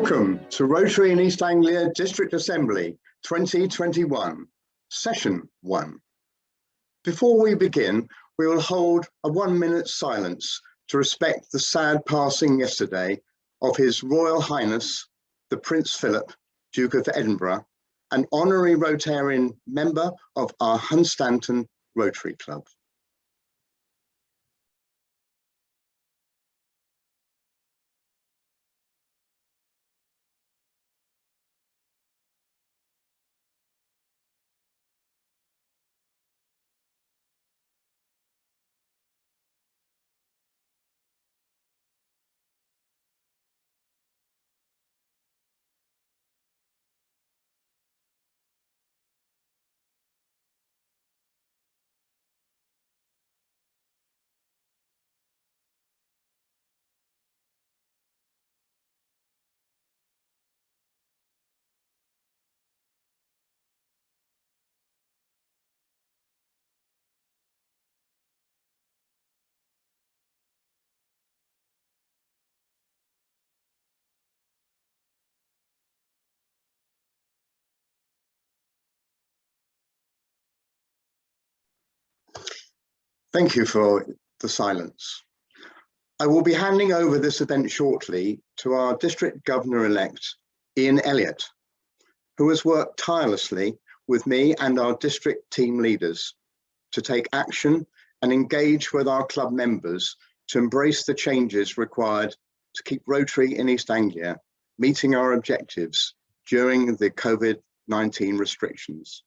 Welcome to Rotary in East Anglia District Assembly 2021, Session 1. Before we begin, we will hold a 1-minute silence to respect the sad passing yesterday of His Royal Highness, the Prince Philip, Duke of Edinburgh, an honorary Rotarian member of our Hunstanton Rotary Club. Thank you for the silence. I will be handing over this event shortly to our District Governor-elect, Ian Elliott, who has worked tirelessly with me and our district team leaders to take action and engage with our club members to embrace the changes required to keep Rotary in East Anglia meeting our objectives during the COVID-19 restrictions.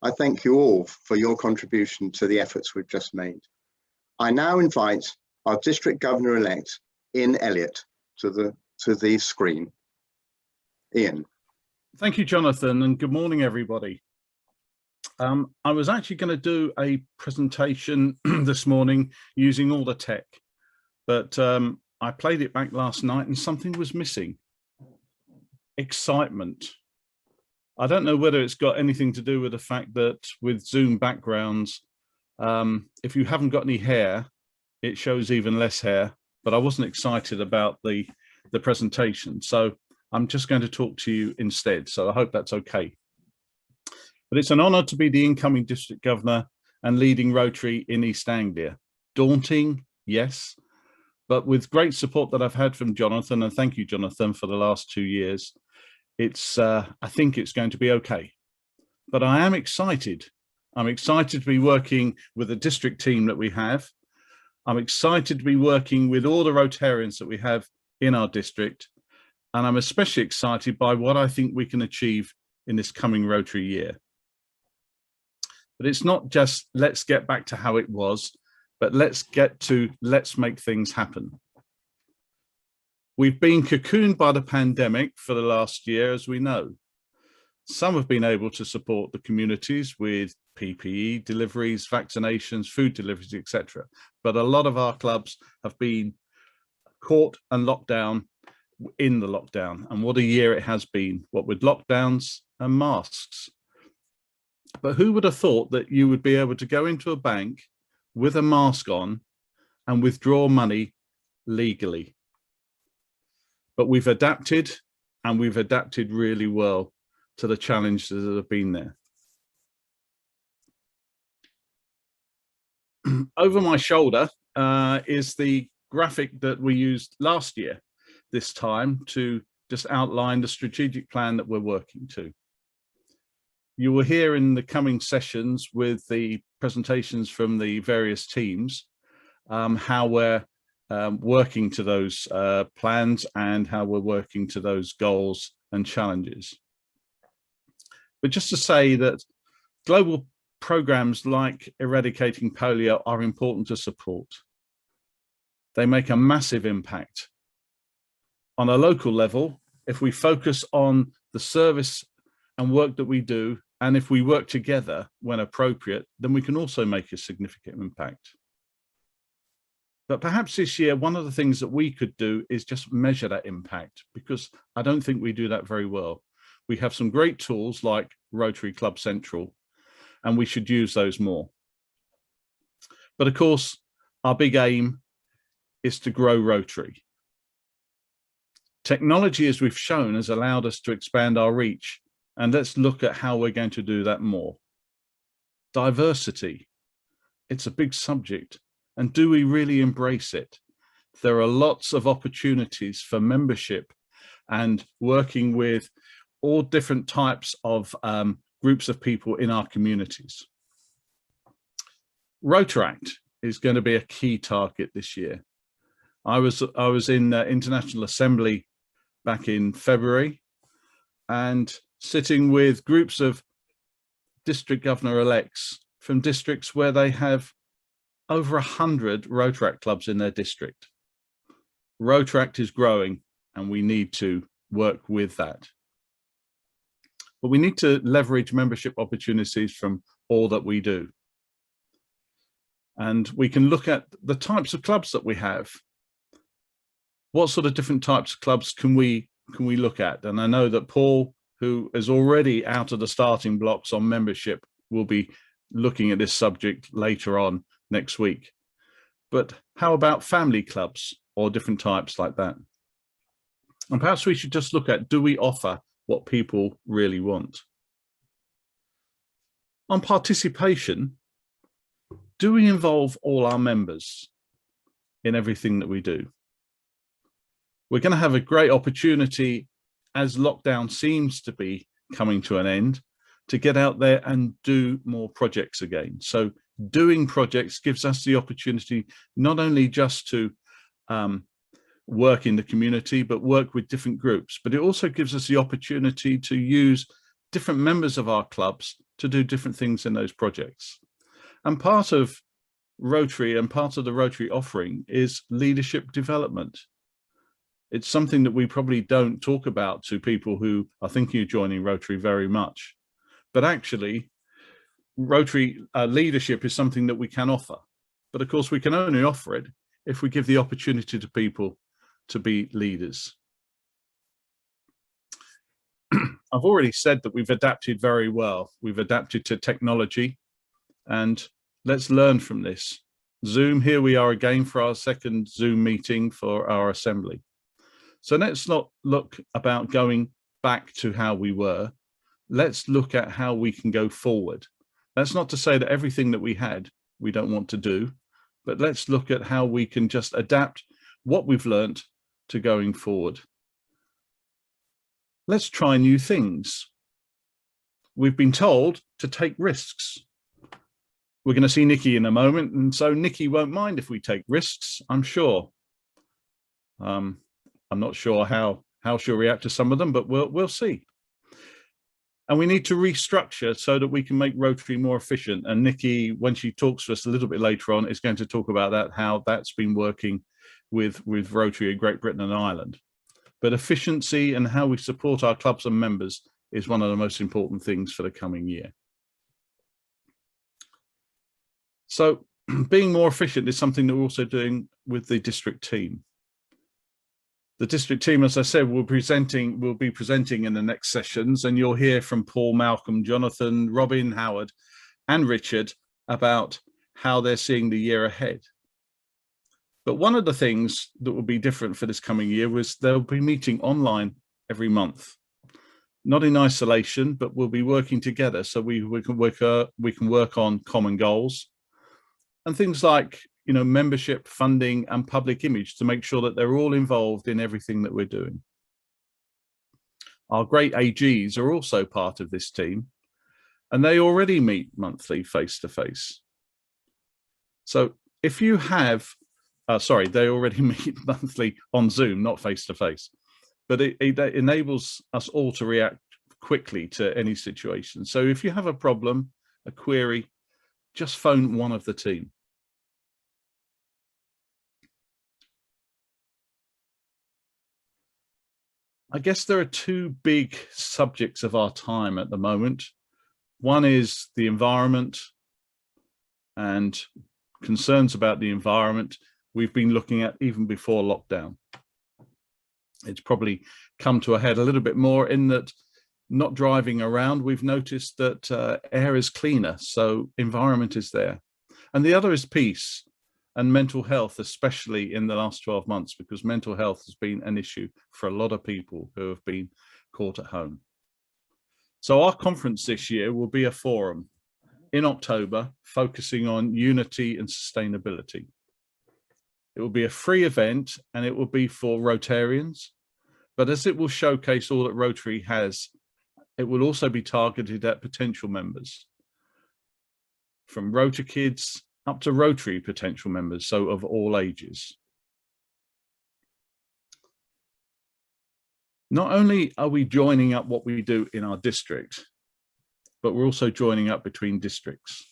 I thank you all for your contribution to the efforts we've just made. I now invite our District Governor-elect, Ian Elliott, to the screen. Ian. Thank you, Jonathan, and good morning, everybody. I was actually going to do a presentation this morning using all the tech, but I played it back last night and something was missing. Excitement. I don't know whether it's got anything to do with the fact that with Zoom backgrounds, if you haven't got any hair, it shows even less hair, but I wasn't excited about the presentation. So I'm just going to talk to you instead. So I hope that's okay. But it's an honor to be the incoming district governor and leading Rotary in East Anglia. Daunting, yes, but with great support that I've had from Jonathan, and thank you, Jonathan, for the last 2 years. I think it's going to be okay, but I am excited. I'm excited to be working with the district team that we have. I'm excited to be working with all the Rotarians that we have in our district. And I'm especially excited by what I think we can achieve in this coming Rotary year. But it's not just let's get back to how it was, but let's make things happen. We've been cocooned by the pandemic for the last year, as we know. Some have been able to support the communities with PPE deliveries, vaccinations, food deliveries, etc. But a lot of our clubs have been caught and locked down in the lockdown. And what a year it has been, what with lockdowns and masks. But who would have thought that you would be able to go into a bank with a mask on and withdraw money legally? But we've adapted, and we've adapted really well to the challenges that have been there. Over my shoulder is the graphic that we used last year, this time to just outline the strategic plan that we're working to. You will hear in the coming sessions with the presentations from the various teams how we're working to those plans and how we're working to those goals and challenges. But just to say that global programs like eradicating polio are important to support. They make a massive impact. On a local level, if we focus on the service and work that we do, and if we work together when appropriate, then we can also make a significant impact. But perhaps this year, one of the things that we could do is just measure that impact, because I don't think we do that very well. We have some great tools like Rotary Club Central, and we should use those more. But of course, our big aim is to grow Rotary. Technology, as we've shown, has allowed us to expand our reach, and let's look at how we're going to do that more. Diversity, it's a big subject, and do we really embrace it? There are lots of opportunities for membership and working with all different types of groups of people in our communities. Rotaract is going to be a key target this year. I was in International Assembly back in February and sitting with groups of district governor-elects from districts where they have over 100 Rotaract clubs in their district. Rotaract is growing and we need to work with that. But we need to leverage membership opportunities from all that we do. And we can look at the types of clubs that we have. What sort of different types of clubs can we look at? And I know that Paul, who is already out of the starting blocks on membership, will be looking at this subject later on next week. But how about family clubs or different types like that? And perhaps we should just look at, do we offer what people really want? On participation, do we involve all our members in everything that we do? We're going to have a great opportunity, as lockdown seems to be coming to an end, to get out there and do more projects again. So doing projects gives us the opportunity not only just to work in the community, but work with different groups, but it also gives us the opportunity to use different members of our clubs to do different things in those projects. And part of Rotary and part of the Rotary offering is leadership development. It's something that we probably don't talk about to people who are thinking of joining Rotary very much. But actually, Rotary leadership is something that we can offer. But of course, we can only offer it if we give the opportunity to people to be leaders. I've already said that we've adapted very well. We've adapted to technology, and let's learn from this. Zoom, here we are again for our second Zoom meeting for our assembly. So let's not look about going back to how we were. Let's look at how we can go forward. That's not to say that everything that we had, we don't want to do, but let's look at how we can just adapt what we've learned to going forward. Let's try new things. We've been told to take risks. We're going to see Nicki in a moment, and so Nicki won't mind if we take risks, I'm sure. I'm not sure how she'll react to some of them, but we'll see. And we need to restructure so that we can make Rotary more efficient. And Nicki, when she talks to us a little bit later on, is going to talk about that, how that's been working with Rotary in Great Britain and Ireland. But efficiency and how we support our clubs and members is one of the most important things for the coming year. So being more efficient is something that we're also doing with the district team. The district team, as I said, will be presenting in the next sessions, and you'll hear from Paul, Malcolm, Jonathan, Robin, Howard, and Richard about how they're seeing the year ahead. But one of the things that will be different for this coming year was they'll be meeting online every month, not in isolation, but we'll be working together so we can work on common goals and things like, you know, membership, funding, and public image to make sure that they're all involved in everything that we're doing. Our great AGs are also part of this team, and they already meet monthly face-to-face. So if you have, they already meet monthly on Zoom, not face-to-face, but it enables us all to react quickly to any situation. So if you have a problem, a query, just phone one of the team. I guess there are two big subjects of our time at the moment. One is the environment and concerns about the environment we've been looking at even before lockdown. It's probably come to a head a little bit more in that not driving around, we've noticed that air is cleaner, so environment is there. And the other is peace. and mental health, especially in the last 12 months, because mental health has been an issue for a lot of people who have been caught at home. So our conference this year will be a forum in October focusing on unity and sustainability. It will be a free event and it will be for Rotarians, but as it will showcase all that Rotary has, it will also be targeted at potential members, from Rota kids up to Rotary potential members, so of all ages. Not only are we joining up what we do in our district, but we're also joining up between districts.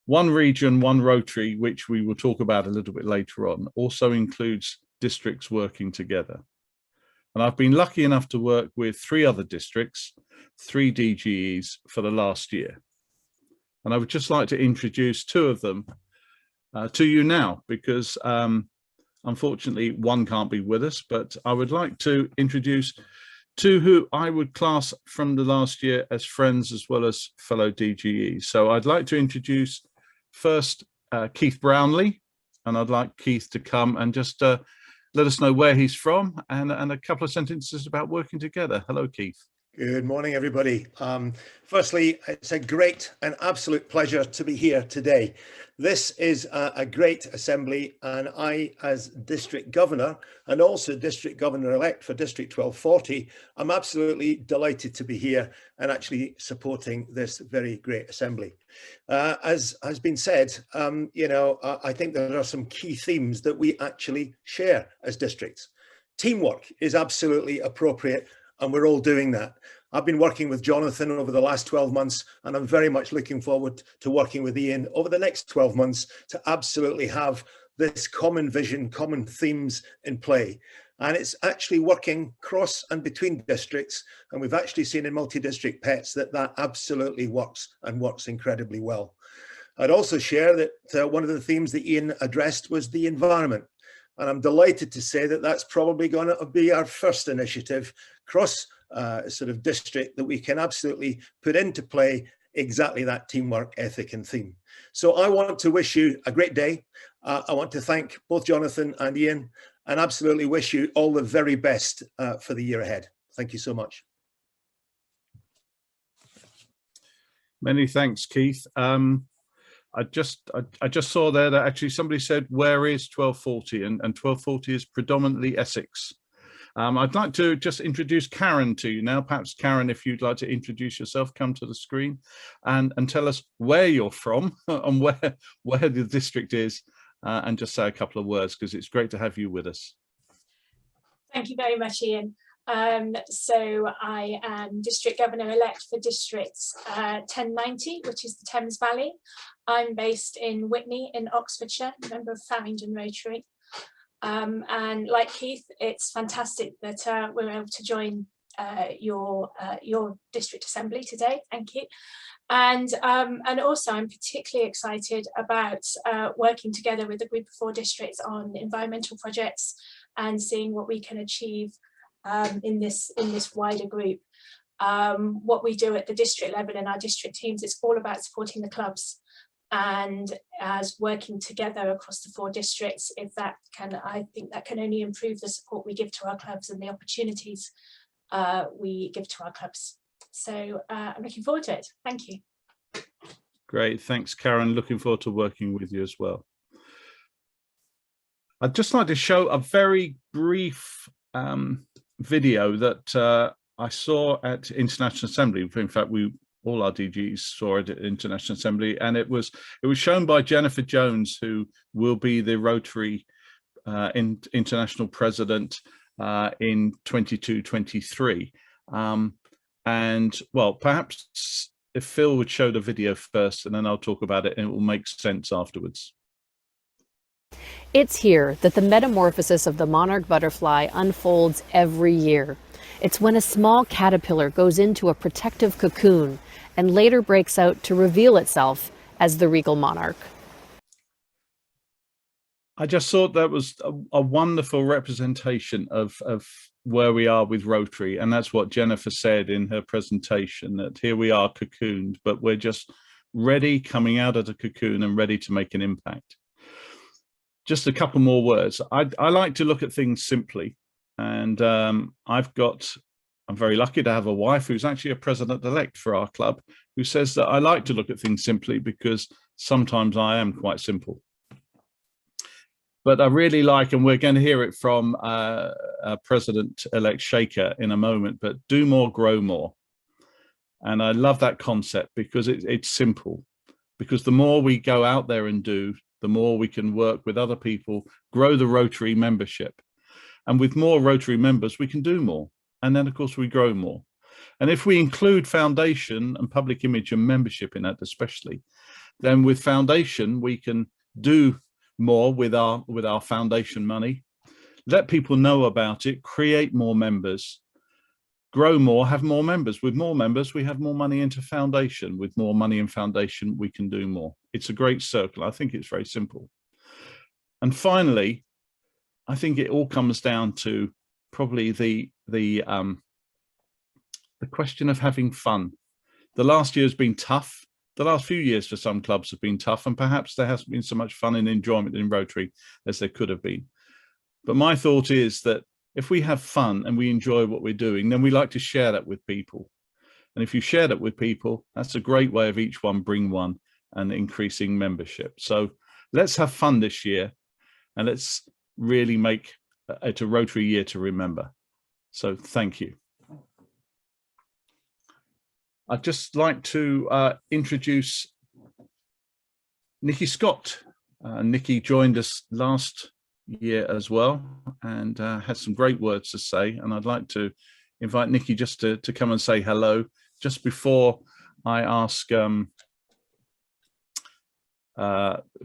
One region, one Rotary, which we will talk about a little bit later on, also includes districts working together. And I've been lucky enough to work with 3 other districts, 3 DGEs for the last year. And I would just like to introduce 2 of them to you now, because unfortunately one can't be with us, but I would like to introduce 2 who I would class from the last year as friends as well as fellow DGEs. So I'd like to introduce first Keith Brownlee, and I'd like Keith to come and just let us know where he's from and a couple of sentences about working together. Hello, Keith. Good morning, everybody. Firstly, it's a great and absolute pleasure to be here today. This is a great assembly, and I, as District Governor and also District Governor-elect for District 1240, I'm absolutely delighted to be here and actually supporting this very great assembly. As has been said, I think there are some key themes that we actually share as districts. Teamwork is absolutely appropriate, and we're all doing that. I've been working with Jonathan over the last 12 months, and I'm very much looking forward to working with Ian over the next 12 months to absolutely have this common vision, common themes in play. And it's actually working cross and between districts. And we've actually seen in multi-district pets that that absolutely works and works incredibly well. I'd also share that one of the themes that Ian addressed was the environment. And I'm delighted to say that that's probably going to be our first initiative cross sort of district that we can absolutely put into play exactly that teamwork, ethic and theme. So I want to wish you a great day. I want to thank both Jonathan and Ian and absolutely wish you all the very best for the year ahead. Thank you so much. Many thanks, Keith. I just saw there that actually somebody said, where is 1240? And 1240 is predominantly Essex. I'd like to just introduce Karen to you now. Perhaps Karen, if you'd like to introduce yourself, come to the screen and tell us where you're from and where the district is, and just say a couple of words, because it's great to have you with us. Thank you very much, Ian. So I am District Governor-elect for District 1090, which is the Thames Valley. I'm based in Witney in Oxfordshire, member of Farringdon Rotary. And like Keith, it's fantastic that we're able to join your district assembly today. Thank you. And also I'm particularly excited about working together with a group of 4 districts on environmental projects and seeing what we can achieve in this wider group. What we do at the district level in our district teams, it's all about supporting the clubs. And as working together across the 4 districts, I think that can only improve the support we give to our clubs and the opportunities we give to our clubs. So I'm looking forward to it. Thank you. Great, thanks, Karen. Looking forward to working with you as well. I'd just like to show a very brief video that I saw at International Assembly. In fact, all our DGs saw it at International Assembly, and it was shown by Jennifer Jones, who will be the Rotary International President in 22-23. And well, perhaps if Phil would show the video first, and then I'll talk about it, and it will make sense afterwards. It's here that the metamorphosis of the monarch butterfly unfolds every year. It's when a small caterpillar goes into a protective cocoon and later breaks out to reveal itself as the regal monarch. I just thought that was a wonderful representation of where we are with Rotary, and that's what Jennifer said in her presentation, that here we are cocooned, but we're just ready, coming out of the cocoon and ready to make an impact. just a couple more words. I like to look at things simply, and I'm very lucky to have a wife who's actually a president-elect for our club, who says that I like to look at things simply because sometimes I am quite simple. But I really like, and we're going to hear it from President-elect Shekhar in a moment, but do more, grow more. And I love that concept because it's simple. Because the more we go out there and do, the more we can work with other people, grow the Rotary membership. And with more Rotary members, we can do more. And then, of course, we grow more. And if we include foundation and public image and membership in that especially, then with foundation, we can do more with our foundation money, let people know about it, create more members, grow more, have more members. With more members, we have more money into foundation. With more money in foundation, we can do more. It's a great circle. I think it's very simple. And finally, I think it all comes down to probably the question of having fun. The last year has been tough. The last few years for some clubs have been tough, and perhaps there hasn't been so much fun and enjoyment in Rotary as there could have been. But my thought is that if we have fun and we enjoy what we're doing, then we like to share that with people. And if you share that with people, that's a great way of each one bring one and increasing membership. So let's have fun this year, and let's really make it a Rotary year to remember. So thank you. I'd just like to introduce Nicki Scott. Nicki joined us last year as well and had some great words to say. And I'd like to invite Nicki just to come and say hello just before I ask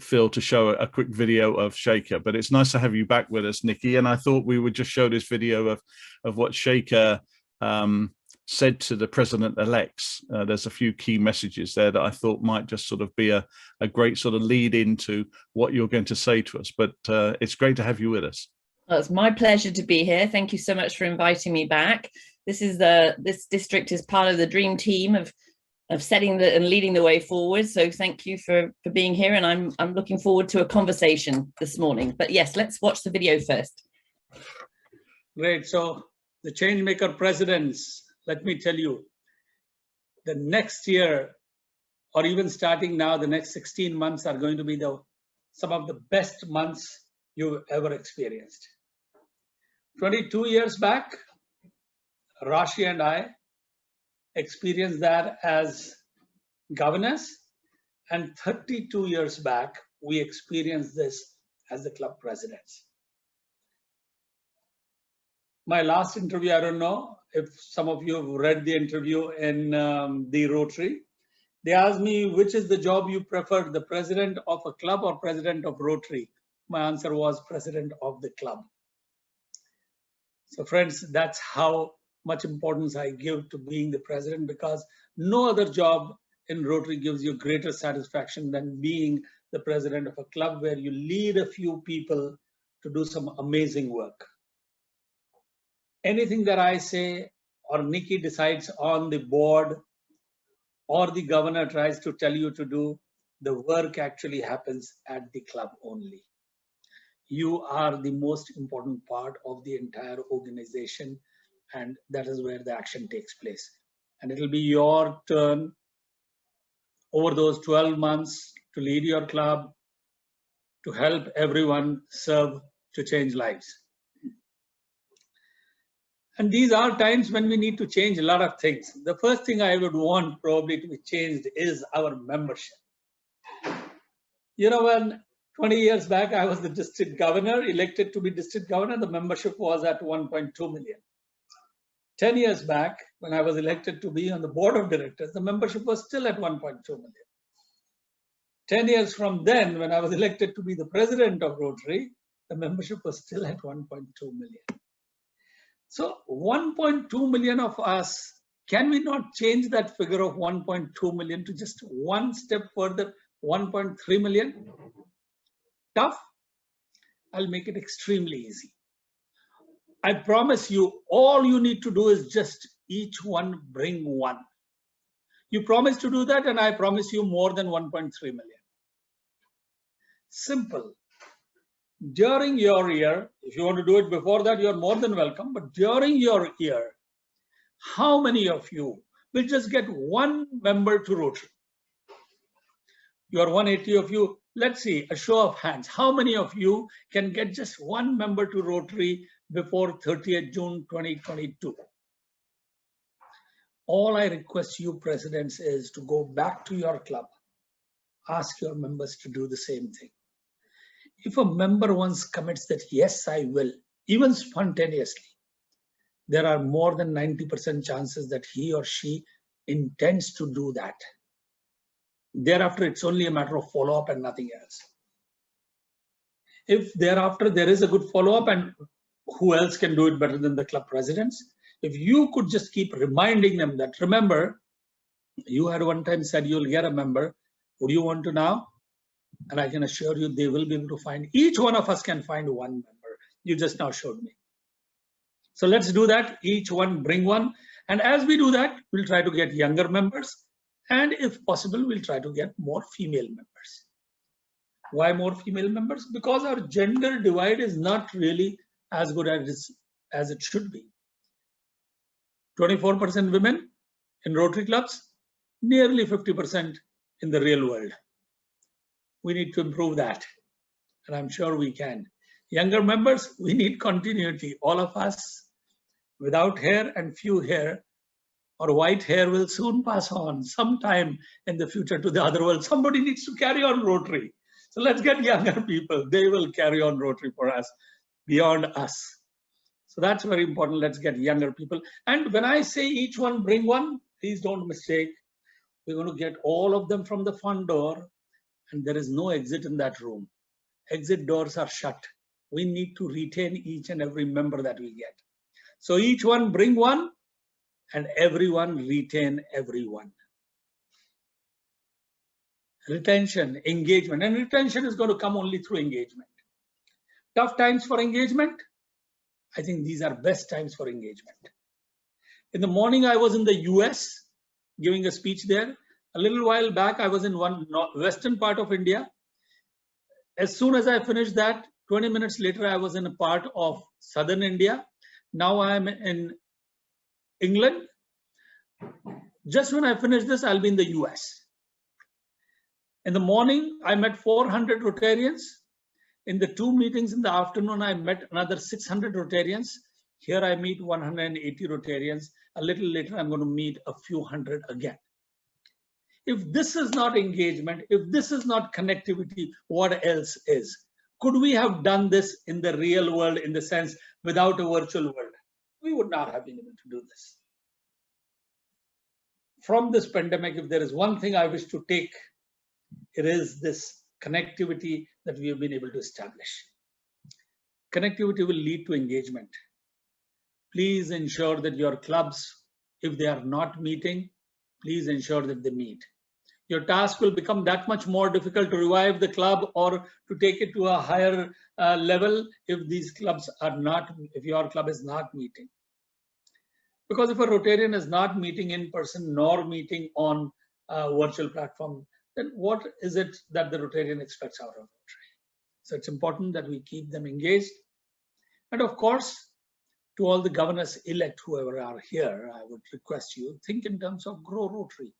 Phil to show a quick video of Shekhar. But it's nice to have you back with us, Nicki. And I thought we would just show this video of what Shekhar said to the president-elects. There's a few key messages there that I thought might just sort of be a great sort of lead into what you're going to say to us. But it's great to have you with us. Well, it's my pleasure to be here. Thank you so much for inviting me back. This district is part of the dream team of setting and leading the way forward. So thank you for being here, and I'm looking forward to a conversation this morning. But yes, let's watch the video first. Great. So the Changemaker presidents, let me tell you, the next year, or even starting now, the next 16 months are going to be some of the best months you've ever experienced. 22 years back, Rashi and I experienced that as governors, and 32 years back, we experienced this as the club presidents. My last interview, I don't know if some of you have read the interview in the Rotary. They asked me, which is the job you prefer, the president of a club or president of Rotary? My answer was president of the club. So friends, that's how much importance I give to being the president, because no other job in Rotary gives you greater satisfaction than being the president of a club where you lead a few people to do some amazing work. Anything that I say or Nicki decides on the board or the governor tries to tell you to do, the work actually happens at the club only. You are the most important part of the entire organization, and that is where the action takes place. And it'll be your turn over those 12 months to lead your club, to help everyone serve, to change lives. And these are times when we need to change a lot of things. The first thing I would want probably to be changed is our membership. You know, when 20 years back, I was the district governor, elected to be district governor, the membership was at 1.2 million. 10 years back, when I was elected to be on the board of directors, the membership was still at 1.2 million. 10 years from then, when I was elected to be the president of Rotary, the membership was still at 1.2 million. So 1.2 million of us, can we not change that figure of 1.2 million to just one step further, 1.3 million? Tough? I'll make it extremely easy. I promise you, all you need to do is just each one bring one. You promise to do that, and I promise you more than 1.3 million. Simple. during your year, if you want to do it before that, you're more than welcome, but during your year, how many of you will just get one member to Rotary? You are 180 of you. Let's see, a show of hands. How many of you can get just one member to Rotary before 30th June 2022? All I request you, presidents, is to go back to your club. Ask your members to do the same thing. If a member once commits that, yes, I will, even spontaneously, there are more than 90% chances that he or she intends to do that. Thereafter, it's only a matter of follow-up and nothing else. If thereafter there is a good follow-up, and who else can do it better than the club presidents? If you could just keep reminding them that, remember, you had one time said you'll get a member. Would you want to now? And I can assure you they will be able to find, each one of us can find one member. You just now showed me. So let's do that. Each one bring one. And as we do that, we'll try to get younger members. And if possible, we'll try to get more female members. Why more female members? Because our gender divide is not really as good as it should be. 24% women in Rotary clubs, nearly 50% in the real world. We need to improve that, and I'm sure we can. Younger members, we need continuity. All of us without hair and few hair or white hair will soon pass on sometime in the future to the other world. Somebody needs to carry on Rotary. So let's get younger people. They will carry on Rotary for us, beyond us. So that's very important. Let's get younger people. And when I say each one bring one, please don't mistake. We're going to get all of them from the front door, and there is no exit in that room. Exit doors are shut. We need to retain each and every member that we get. So each one bring one, and everyone retain everyone. Retention, engagement, and retention is going to come only through engagement. Tough times for engagement, I think these are best times for engagement. In the morning, I was in the US giving a speech there. A little while back, I was in one western part of India. As soon as I finished that, 20 minutes later, I was in a part of southern India. Now I'm in England. Just when I finish this, I'll be in the US. In the morning, I met 400 Rotarians. In the 2 meetings in the afternoon, I met another 600 Rotarians. Here I meet 180 Rotarians. A little later, I'm going to meet a few hundred again. If this is not engagement, if this is not connectivity, what else is? Could we have done this in the real world, in the sense without a virtual world? We would not have been able to do this. From this pandemic, if there is one thing I wish to take, it is this connectivity that we have been able to establish. Connectivity will lead to engagement. Please ensure that your clubs, if they are not meeting, please ensure that they meet. Your task will become that much more difficult to revive the club or to take it to a higher level if these clubs are not, if your club is not meeting. Because if a Rotarian is not meeting in person nor meeting on a virtual platform, then what is it that the Rotarian expects out of Rotary? So it's important that we keep them engaged. And of course, to all the governors-elect, whoever are here, I would request you, think in terms of grow Rotary.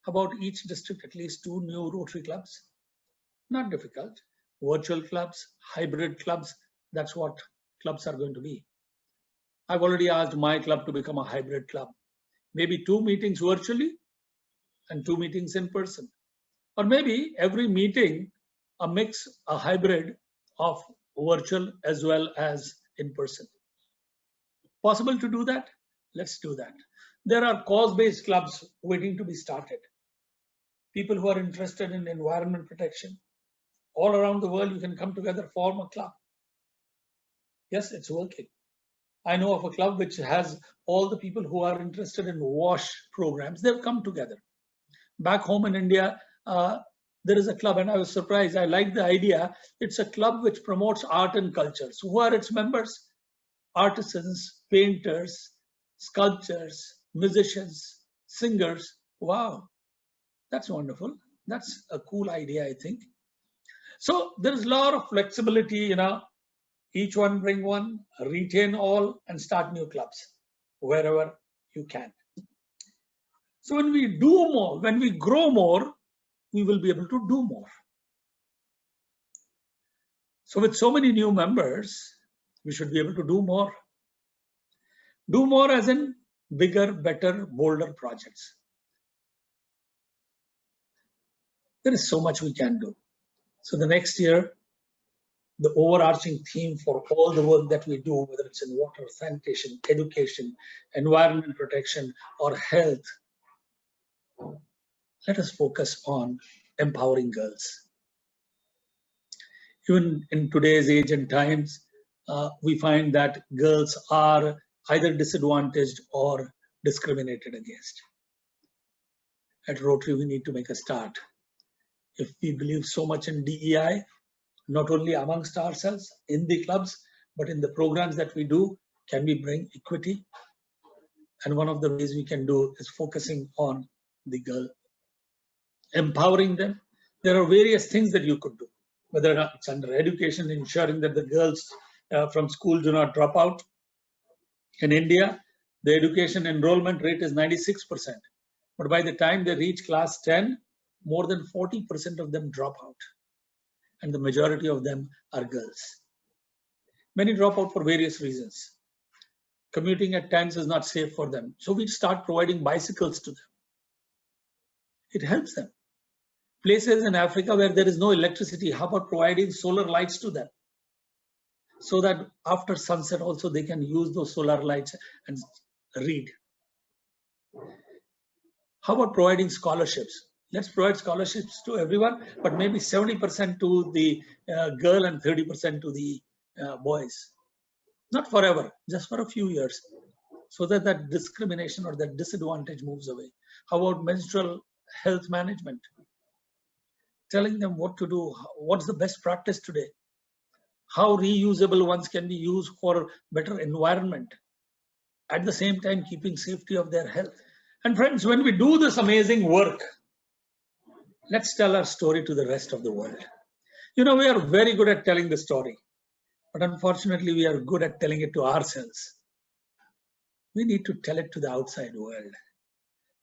About each district, at least 2 new Rotary clubs. Not difficult. Virtual clubs, hybrid clubs, that's what clubs are going to be. I've already asked my club to become a hybrid club. Maybe 2 meetings virtually and 2 meetings in person. Or maybe every meeting, a mix, a hybrid of virtual as well as in person. Possible to do that? Let's do that. There are cause-based clubs waiting to be started. People who are interested in environment protection. All around the world, you can come together, form a club. Yes, it's working. I know of a club which has all the people who are interested in WASH programs. They've come together. Back home in India, there is a club, and I was surprised. I like the idea. It's a club which promotes art and culture. So who are its members? Artisans, painters, sculptors, musicians, singers. Wow, that's wonderful. That's a cool idea, I think. So there's a lot of flexibility, you know, each one bring one, retain all, and start new clubs wherever you can. So when we do more, when we grow more, we will be able to do more. So with so many new members, we should be able to do more. Do more as in bigger, better, bolder projects. There is so much we can do. So the next year, the overarching theme for all the work that we do, whether it's in water, sanitation, education, environment protection, or health, let us focus on empowering girls. Even in today's age and times, we find that girls are either disadvantaged or discriminated against. At Rotary, we need to make a start. If we believe so much in DEI, not only amongst ourselves in the clubs, but in the programs that we do, can we bring equity? And one of the ways we can do is focusing on the girl, empowering them. There are various things that you could do, whether it's under education, ensuring that the girls from school do not drop out. In India, the education enrollment rate is 96%. But by the time they reach class 10, more than 40% of them drop out. And the majority of them are girls. Many drop out for various reasons. Commuting at times is not safe for them. So we start providing bicycles to them. It helps them. Places in Africa where there is no electricity, how about providing solar lights to them? So that after sunset also they can use those solar lights and read. How about providing scholarships? Let's provide scholarships to everyone, but maybe 70% to the girl and 30% to the boys. Not forever, just for a few years, so that that discrimination or that disadvantage moves away. How about menstrual health management? Telling them what to do, what's the best practice today, how reusable ones can be used for better environment, at the same time keeping safety of their health. And friends, when we do this amazing work, let's tell our story to the rest of the world. You know, we are very good at telling the story, but unfortunately we are good at telling it to ourselves. We need to tell it to the outside world.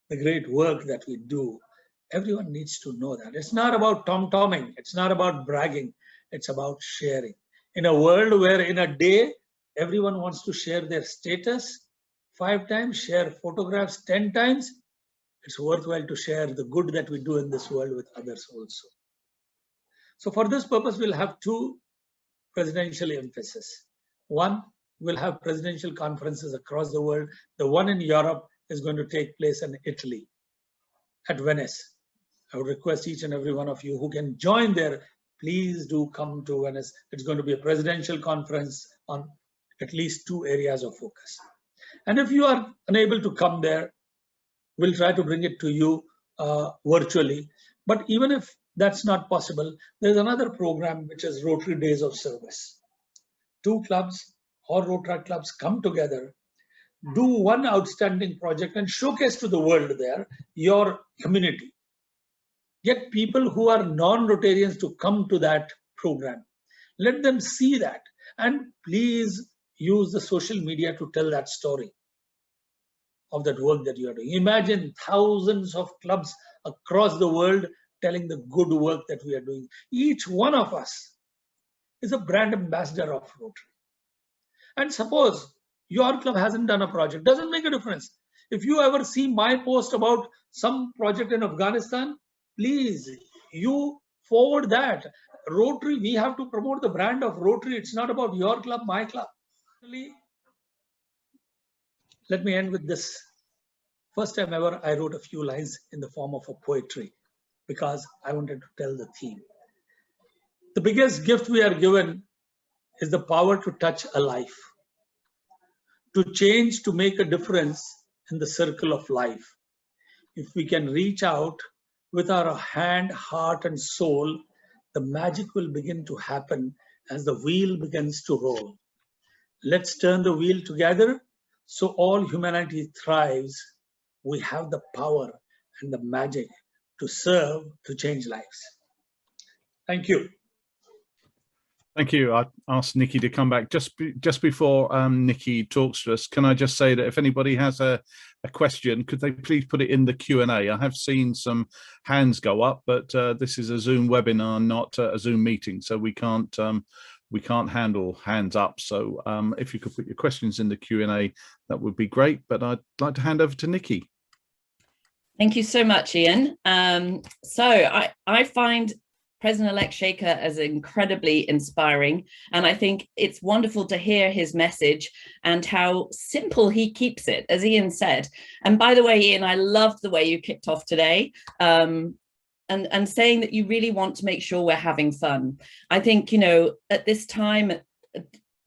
The great work that we do, everyone needs to know that. It's not about tom-tomming. It's not about bragging. It's about sharing. In a world where in a day, everyone wants to share their status 5 times, share photographs 10 times, it's worthwhile to share the good that we do in this world with others also. So for this purpose, we'll have 2 presidential emphasis. One, we'll have presidential conferences across the world. The one in Europe is going to take place in Italy, at Venice. I would request each and every one of you who can join there, please do come to Venice. It's going to be a presidential conference on at least 2 areas of focus. And if you are unable to come there, we'll try to bring it to you virtually. But even if that's not possible, there's another program which is Rotary Days of Service. 2 clubs or Rotary clubs come together, do one outstanding project and showcase to the world there your community. Get people who are non-Rotarians to come to that program. Let them see that. And please use the social media to tell that story of that work that you are doing. Imagine thousands of clubs across the world telling the good work that we are doing. Each one of us is a brand ambassador of Rotary. And suppose your club hasn't done a project, doesn't make a difference. If you ever see my post about some project in Afghanistan, please, you forward that. Rotary, we have to promote the brand of Rotary. It's not about your club, my club. Let me end with this. First time ever, I wrote a few lines in the form of a poetry because I wanted to tell the theme. The biggest gift we are given is the power to touch a life, to change, to make a difference in the circle of life. If we can reach out with our hand, heart, and soul, the magic will begin to happen as the wheel begins to roll. Let's turn the wheel together so all humanity thrives. We have the power and the magic to serve, to change lives. Thank you. Thank you. I asked Nicki to come back just before Nicki talks to us. Can I just say that if anybody has a question, could they please put it in the Q&A? I have seen some hands go up, but this is a Zoom webinar, not a Zoom meeting, so we can't handle hands up. So if you could put your questions in the Q&A, that would be great. But I'd like to hand over to Nicki. Thank you so much, Ian. So I find President-elect Shekhar as incredibly inspiring, and I think it's wonderful to hear his message and how simple he keeps it, as Ian said. And by the way, Ian, I loved the way you kicked off today, and saying that you really want to make sure we're having fun. I think, you know, at this time,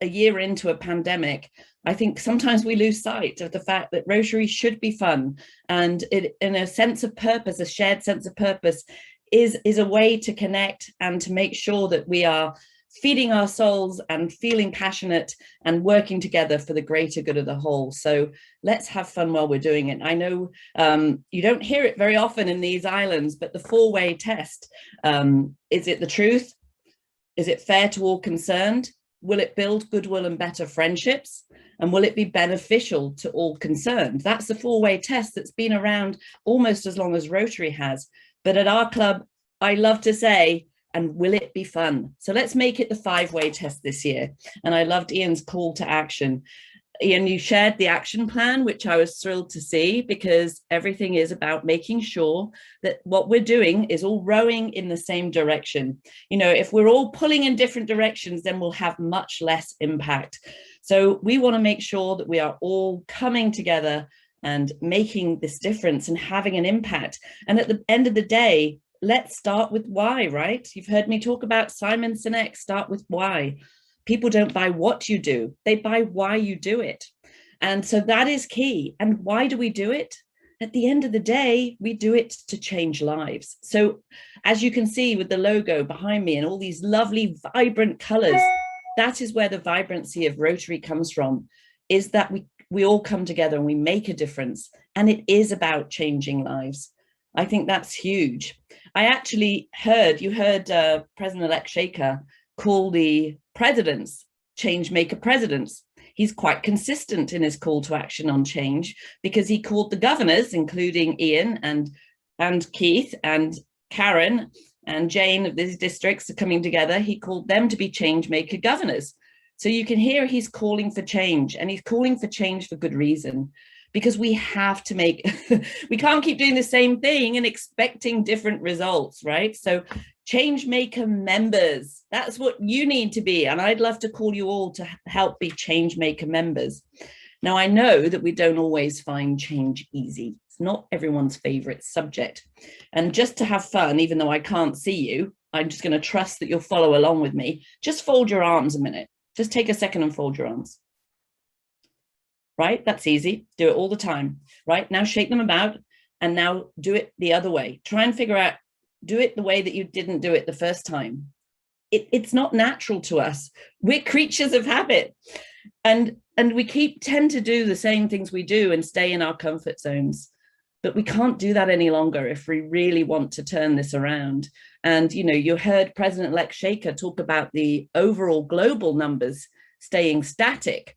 a year into a pandemic, I think sometimes we lose sight of the fact that Rotary should be fun, and it, in a sense of purpose, a shared sense of purpose, is a way to connect and to make sure that we are feeding our souls and feeling passionate and working together for the greater good of the whole. So let's have fun while we're doing it. I know you don't hear it very often in these islands, but the four-way test, is it the truth? Is it fair to all concerned? Will it build goodwill and better friendships? And will it be beneficial to all concerned? That's the four-way test that's been around almost as long as Rotary has. But at our club, I love to say, and will it be fun? So let's make it the five-way test this year. And I loved Ian's call to action. Ian, you shared the action plan, which I was thrilled to see, because everything is about making sure that what we're doing is all rowing in the same direction. You know, if we're all pulling in different directions, then we'll have much less impact. So we want to make sure that we are all coming together and making this difference and having an impact. And at the end of the day, let's start with why, right? You've heard me talk about Simon Sinek, start with why. People don't buy what you do, they buy why you do it. And so that is key. And why do we do it? At the end of the day, we do it to change lives. So as you can see with the logo behind me and all these lovely, vibrant colors, that is where the vibrancy of Rotary comes from, is that we all come together and we make a difference. And it is about changing lives. I think that's huge. I actually heard, you heard President-elect Shekhar call the presidents change maker presidents. He's quite consistent in his call to action on change, because he called the governors, including Ian and Keith and Karen and Jane of these districts are coming together. He called them to be change maker governors. So you can hear he's calling for change, and he's calling for change for good reason, because we have to make, we can't keep doing the same thing and expecting different results, right? So change maker members, that's what you need to be. And I'd love to call you all to help be change maker members. Now, I know that we don't always find change easy. It's not everyone's favorite subject. And just to have fun, even though I can't see you, I'm just going to trust that you'll follow along with me. Just fold your arms a minute. Just take a second and fold your arms. Right? That's easy. Do it all the time. Right? Now shake them about, and now do it the other way. Try and figure out, do it the way that you didn't do it the first time. It's not natural to us. We're creatures of habit. And we tend to do the same things we do and stay in our comfort zones. But we can't do that any longer if we really want to turn this around. And, you know, you heard President-elect Shekhar talk about the overall global numbers staying static.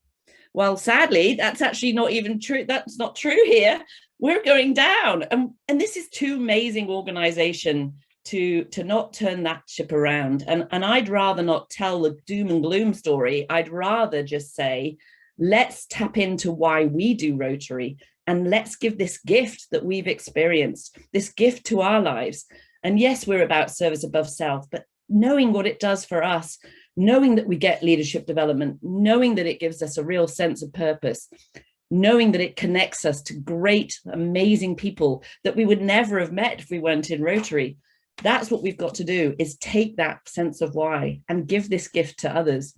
Well, sadly, that's actually not even true. That's not true here. We're going down. And this is too amazing organization to not turn that ship around. And I'd rather not tell the doom and gloom story. I'd rather just say, let's tap into why we do Rotary, and let's give this gift that we've experienced, this gift to our lives. And yes, we're about service above self, but knowing what it does for us, knowing that we get leadership development, knowing that it gives us a real sense of purpose, knowing that it connects us to great, amazing people that we would never have met if we weren't in Rotary. That's what we've got to do, is take that sense of why and give this gift to others.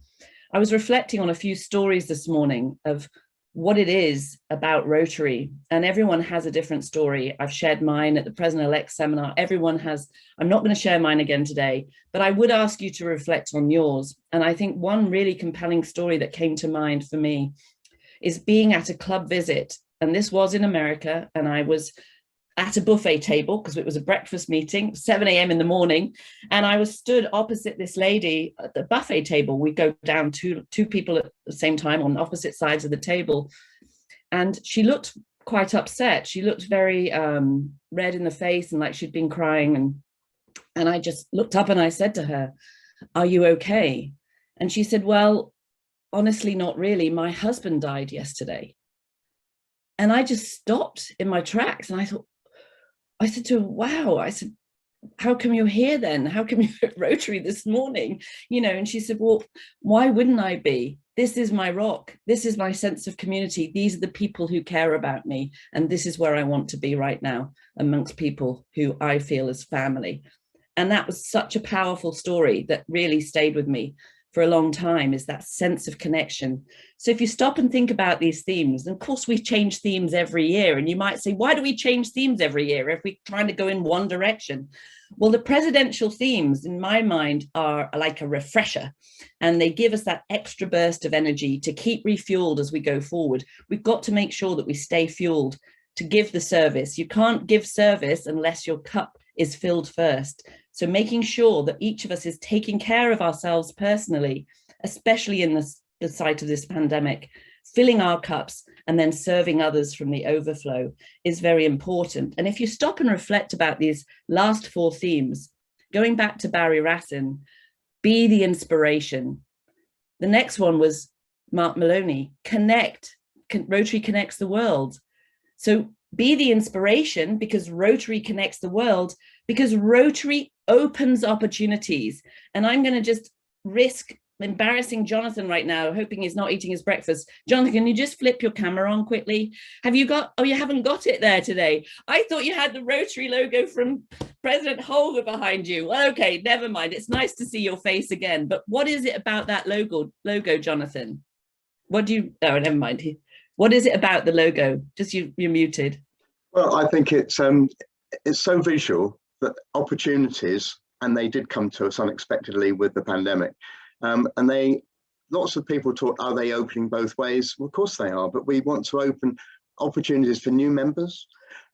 I was reflecting on a few stories this morning of what it is about Rotary, and everyone has a different story. I've shared mine at the President-elect seminar. Everyone has. I'm not going to share mine again today, but I would ask you to reflect on yours. And I think one really compelling story that came to mind for me is being at a club visit. And this was in America, and I was at a buffet table, because it was a breakfast meeting, 7 a.m. in the morning. And I was stood opposite this lady at the buffet table. We go down two people at the same time on opposite sides of the table. And she looked quite upset. She looked very red in the face and like she'd been crying. And I just looked up and I said to her, "Are you okay?" And she said, "Well, honestly, not really. My husband died yesterday." And I just stopped in my tracks. And I said to her, "Wow." I said, "How come you're here then? How come you're at Rotary this morning?" You know, and she said, "Well, why wouldn't I be? This is my rock. This is my sense of community. These are the people who care about me. And this is where I want to be right now, amongst people who I feel as family." And that was such a powerful story that really stayed with me for a long time, is that sense of connection. So if you stop and think about these themes, and of course we change themes every year, and you might say, why do we change themes every year if we're trying to go in one direction? Well, the presidential themes, in my mind, are like a refresher, and they give us that extra burst of energy to keep refueled as we go forward. We've got to make sure that we stay fueled to give the service. You can't give service unless your cup is filled first. So making sure that each of us is taking care of ourselves personally, especially in the sight of this pandemic, filling our cups and then serving others from the overflow is very important. And if you stop and reflect about these last 4 themes, going back to Barry Racine, be the inspiration. The next one was Mark Maloney, connect. Rotary connects the world. So be the inspiration, because Rotary connects the world, because Rotary opens opportunities. And I'm going to just risk embarrassing Jonathan right now, hoping he's not eating his breakfast. Jonathan, can you just flip your camera on quickly? Have you got, oh, you haven't got it there today. I thought you had the Rotary logo from President Holger behind you. Well, okay, never mind. It's nice to see your face again. But what is it about that logo, Jonathan? What do you, oh, never mind. What is it about the logo? Just you're muted. Well, I think it's so visual that opportunities, and they did come to us unexpectedly with the pandemic. And lots of people talk, are they opening both ways? Well, of course they are, but we want to open opportunities for new members,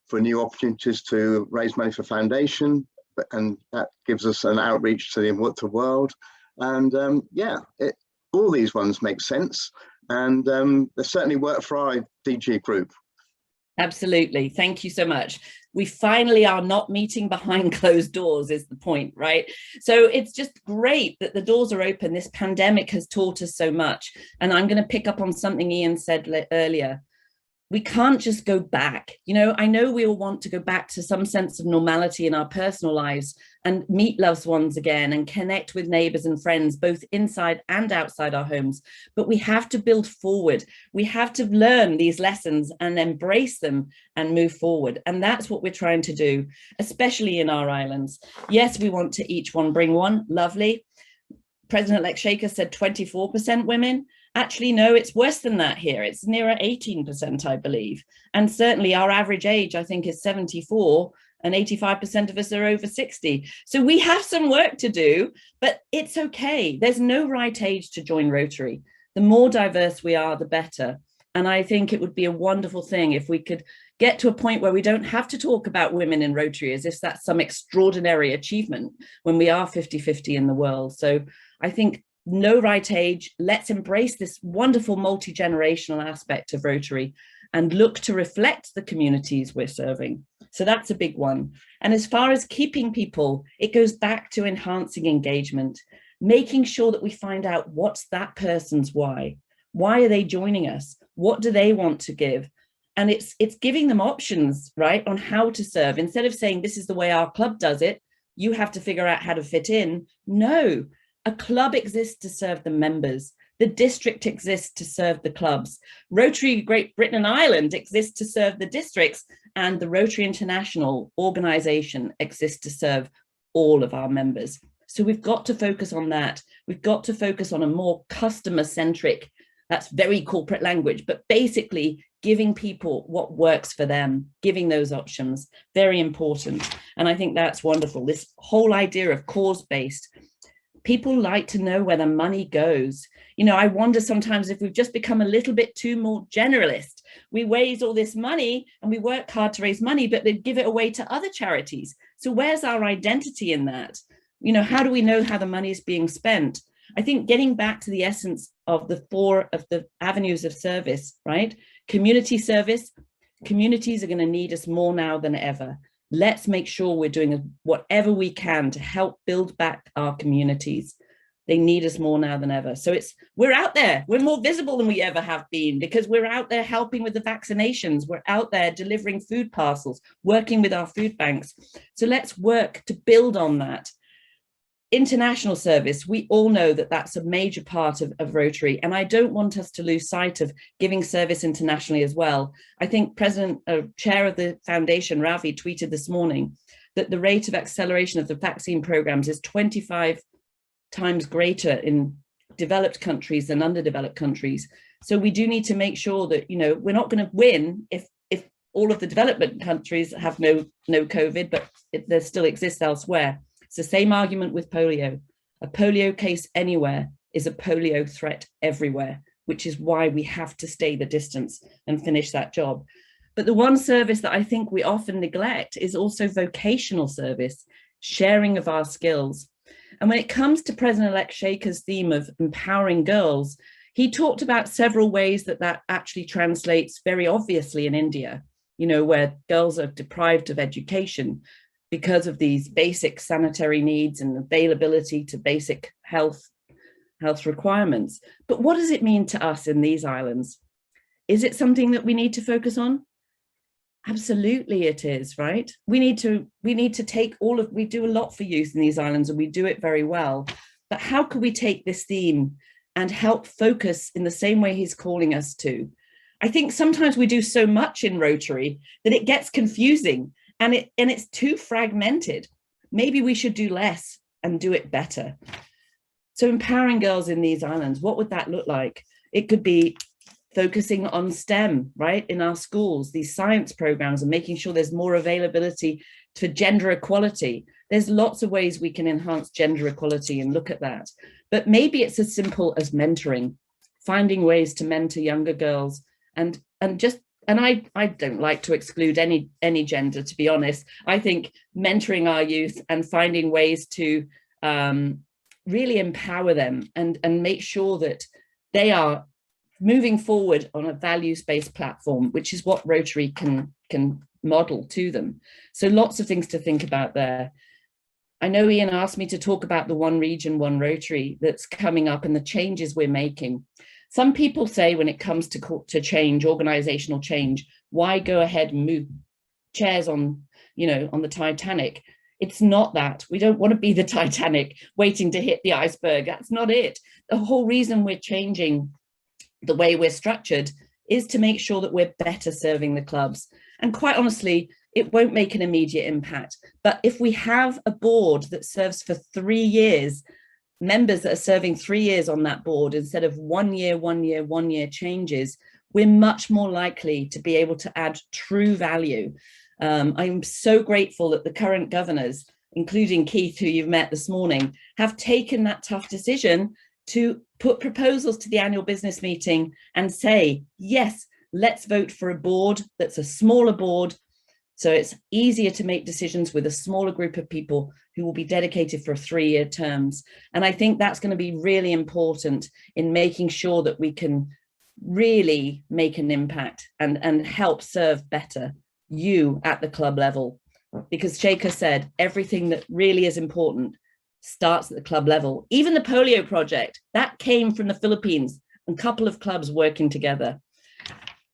for new opportunities to raise money for foundation, and that gives us an outreach to the world. And yeah, all these ones make sense, and they certainly work for our DG group. Absolutely. Thank you so much. We finally are not meeting behind closed doors is the point, right? So it's just great that the doors are open. This pandemic has taught us so much. And I'm going to pick up on something Ian said earlier. We can't just go back. You know, I know we all want to go back to some sense of normality in our personal lives and meet loved ones again and connect with neighbors and friends, both inside and outside our homes. But we have to build forward. We have to learn these lessons and embrace them and move forward. And that's what we're trying to do, especially in our islands. Yes, we want to each one bring one. Lovely. President-elect Shekhar said 24% women. Actually, no, it's worse than that here. It's nearer 18%, I believe. And certainly our average age, I think, is 74, and 85% of us are over 60. So we have some work to do, but it's okay. There's no right age to join Rotary. The more diverse we are, the better. And I think it would be a wonderful thing if we could get to a point where we don't have to talk about women in Rotary as if that's some extraordinary achievement when we are 50-50 in the world. So I think no right age. Let's embrace this wonderful multi-generational aspect of Rotary and look to reflect the communities we're serving. So that's a big one. And as far as keeping people, it goes back to enhancing engagement, making sure that we find out what's that person's why. Why are they joining us? What do they want to give? And it's giving them options, right, on how to serve. Instead of saying, this is the way our club does it, you have to figure out how to fit in. No. A club exists to serve the members. The district exists to serve the clubs. Rotary Great Britain and Ireland exists to serve the districts, and the Rotary International organization exists to serve all of our members. So we've got to focus on that. We've got to focus on a more customer-centric, that's very corporate language, but basically giving people what works for them, giving those options, very important. And I think that's wonderful. This whole idea of cause-based, people like to know where the money goes. You know, I wonder sometimes if we've just become a little bit too more generalist We raise all this money and we work hard to raise money, but they give it away to other charities. So where's our identity in that? You know, how do we know how the money is being spent? I think getting back to the essence of the 4 of the avenues of service, right? Community service, communities are going to need us more now than ever. Let's make sure we're doing whatever we can to help build back our communities. They need us more now than ever. So we're out there. We're more visible than we ever have been because we're out there helping with the vaccinations. We're out there delivering food parcels, working with our food banks. So let's work to build on that. International service, we all know that that's a major part of Rotary. And I don't want us to lose sight of giving service internationally as well. I think Chair of the Foundation, Ravi, tweeted this morning that the rate of acceleration of the vaccine programs is 25 times greater in developed countries than underdeveloped countries. So we do need to make sure that, you know, we're not going to win if all of the development countries have no COVID, but there still exists elsewhere. It's the same argument with polio. A polio case anywhere is a polio threat everywhere, which is why we have to stay the distance and finish that job. But the one service that I think we often neglect is also vocational service, sharing of our skills. And when it comes to President-elect Shekhar's theme of empowering girls, he talked about several ways that actually translates very obviously in India, you know, where girls are deprived of education because of these basic sanitary needs and availability to basic health requirements. But what does it mean to us in these islands? Is it something that we need to focus on? Absolutely it is, right? We need to take we do a lot for youth in these islands and we do it very well. But how could we take this theme and help focus in the same way he's calling us to? I think sometimes we do so much in Rotary that it gets confusing and it's too fragmented. Maybe we should do less and do it better. So empowering girls in these islands, what would that look like? It could be focusing on STEM, right, in our schools, these science programs, and making sure there's more availability for gender equality. There's lots of ways we can enhance gender equality and look at that. But maybe it's as simple as mentoring, finding ways to mentor younger girls. And I don't like to exclude any gender, to be honest. I think mentoring our youth and finding ways to really empower them and make sure that they are moving forward on a values-based platform, which is what Rotary can model to them. So lots of things to think about there. I know Ian asked me to talk about the One Region, One Rotary that's coming up and the changes we're making. Some people say when it comes to change, organizational change, why go ahead and move chairs on the Titanic? It's not that. We don't want to be the Titanic waiting to hit the iceberg. That's not it. The whole reason we're changing the way we're structured is to make sure that we're better serving the clubs. And quite honestly, it won't make an immediate impact. But if we have a board that serves for 3 years, members that are serving 3 years on that board, instead of 1 year changes, we're much more likely to be able to add true value. I'm so grateful that the current governors, including Keith, who you've met this morning, have taken that tough decision to put proposals to the annual business meeting and say, yes, let's vote for a board that's a smaller board. So it's easier to make decisions with a smaller group of people who will be dedicated for 3-year terms. And I think that's going to be really important in making sure that we can really make an impact and help serve better you at the club level. Because Shekhar said, everything that really is important starts at the club level. Even the polio project, that came from the Philippines, and a couple of clubs working together.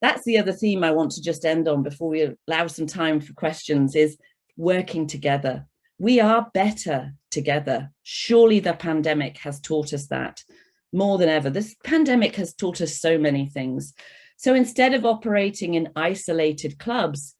That's the other theme I want to just end on before we allow some time for questions, is working together. We are better together. Surely the pandemic has taught us that more than ever. This pandemic has taught us so many things. So instead of operating in isolated clubs,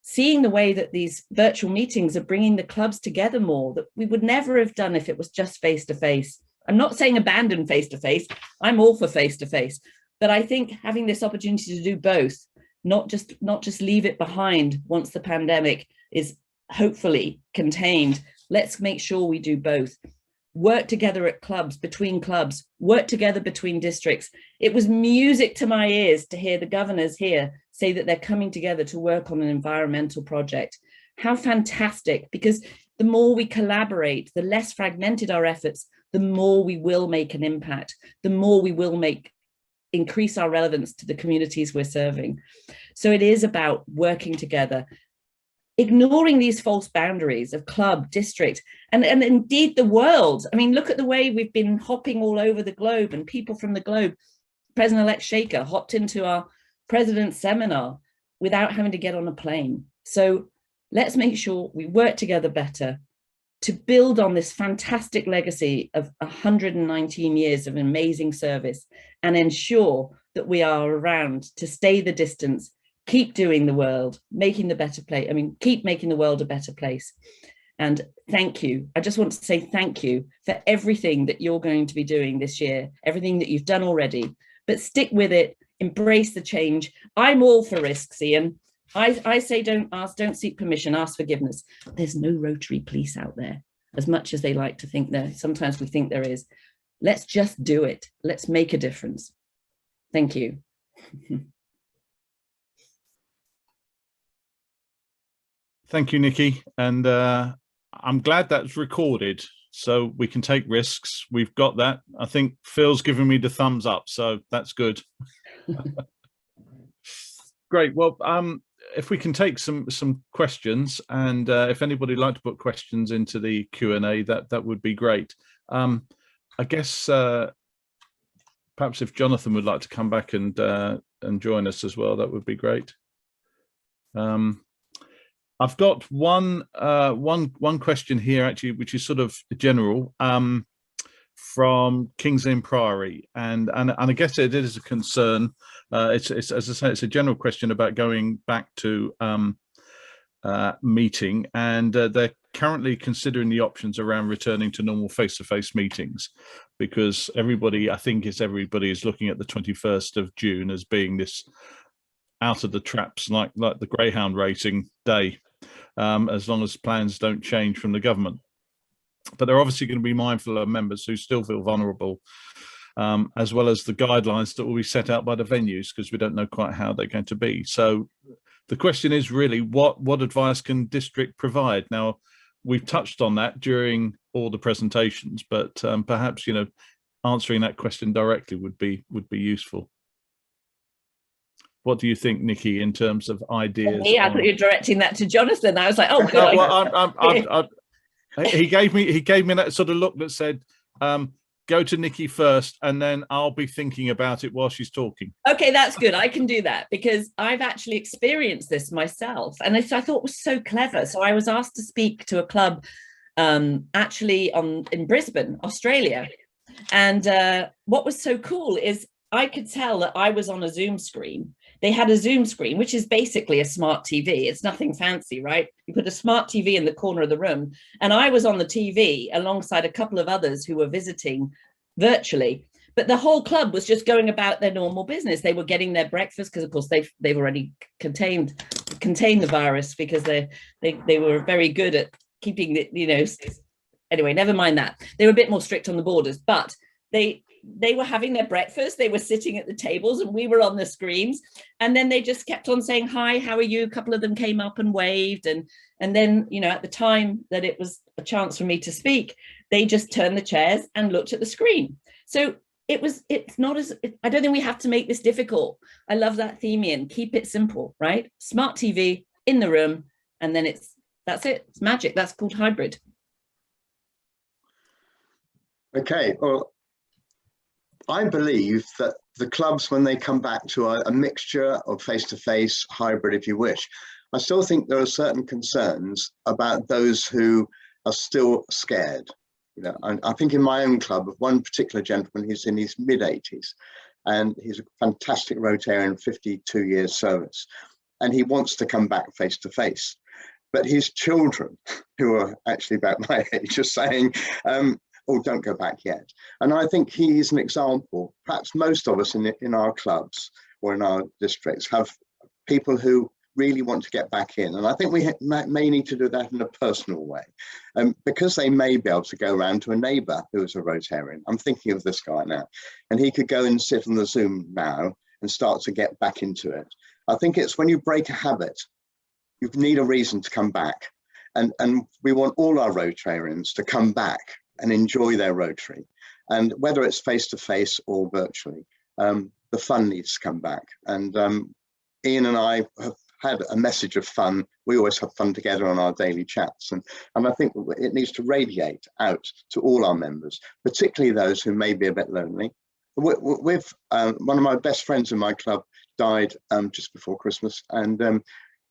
seeing the way that these virtual meetings are bringing the clubs together more, that we would never have done if it was just face-to-face. I'm not saying abandon face-to-face. I'm all for face-to-face. But I think having this opportunity to do both, not just leave it behind once the pandemic is hopefully contained, let's make sure we do both. work together at clubs, between clubs, work together between districts. It was music to my ears to hear the governors here say that they're coming together to work on an environmental project. How fantastic, because the more we collaborate, the less fragmented our efforts, the more we will make an impact, the more we will increase our relevance to the communities we're serving. So it is about working together, ignoring these false boundaries of club, district, and indeed the world. I mean, look at the way we've been hopping all over the globe, and people from the globe. President-elect Shekhar hopped into our president's seminar without having to get on a plane. So let's make sure we work together better to build on this fantastic legacy of 119 years of amazing service, and ensure that we are around to stay the distance, keep doing the world, making the better place. I mean, keep making the world a better place. And thank you. I just want to say thank you for everything that you're going to be doing this year, everything that you've done already, but stick with it, embrace the change. I'm all for risks, Ian. I say don't seek permission, ask forgiveness. There's no Rotary police out there, as much as they like to think there. Sometimes we think there is. Let's just do it. Let's make a difference. Thank you. Thank you, Nicki. And I'm glad that's recorded so we can take risks. We've got that. I think Phil's giving me the thumbs up, so that's good. Great. Well, if we can take some questions, and if anybody would like to put questions into the Q&A, that would be great. I guess perhaps if Jonathan would like to come back and join us as well, that would be great. I've got one question here actually, which is sort of general, from King's Lynn Priory, and I guess it is a concern. It's as I say, it's a general question about going back to meeting, and they're currently considering the options around returning to normal face-to-face meetings, because everybody is looking at the 21st of June as being this out of the traps, like the Greyhound racing day, as long as plans don't change from the government. But they're obviously going to be mindful of members who still feel vulnerable, as well as the guidelines that will be set out by the venues, because we don't know quite how they're going to be. So the question is really, what advice can district provide? Now, we've touched on that during all the presentations, but perhaps, you know, answering that question directly would be useful. What do you think, Nicki, in terms of ideas? I thought you were directing that to Jonathan. I was like, oh, good. Well, he gave me that sort of look that said, go to Nicki first, and then I'll be thinking about it while she's talking. Okay, that's good. I can do that, because I've actually experienced this myself, and I thought was so clever. So I was asked to speak to a club actually in Brisbane, Australia. And what was so cool is I could tell that I was on a Zoom screen. They had a Zoom screen, which is basically a smart TV. It's nothing fancy, right? You put a smart TV in the corner of the room, and I was on the TV alongside a couple of others who were visiting virtually. But the whole club was just going about their normal business. They were getting their breakfast, because of course they've already contained the virus, because they were very good at keeping it, you know. Anyway, never mind that. They were a bit more strict on the borders, but they were having their breakfast, they were sitting at the tables, and we were on the screens, and then they just kept on saying, hi, how are you? A couple of them came up and waved, and then, you know, at the time that it was a chance for me to speak, they just turned the chairs and looked at the screen. So it's not as, I don't think we have to make this difficult. I love that theme, Ian. Keep it simple, right? Smart TV in the room, and then that's it. It's magic. That's called hybrid. Okay, well, I believe that the clubs, when they come back to a mixture of face-to-face, hybrid, if you wish, I still think there are certain concerns about those who are still scared. You know, I think in my own club, of one particular gentleman, he's in his mid-80s, and he's a fantastic Rotarian, 52 years service, and he wants to come back face-to-face. But his children, who are actually about my age, are saying, oh, don't go back yet. And I think he's an example. Perhaps most of us in our clubs or in our districts have people who really want to get back in. And I think we may need to do that in a personal way, because they may be able to go around to a neighbour who's a Rotarian. I'm thinking of this guy now, and he could go and sit on the Zoom now and start to get back into it. I think it's when you break a habit, you need a reason to come back. And we want all our Rotarians to come back and enjoy their Rotary. And whether it's face-to-face or virtually, the fun needs to come back. And Ian and I have had a message of fun. We always have fun together on our daily chats. And I think it needs to radiate out to all our members, particularly those who may be a bit lonely. One of my best friends in my club died just before Christmas, and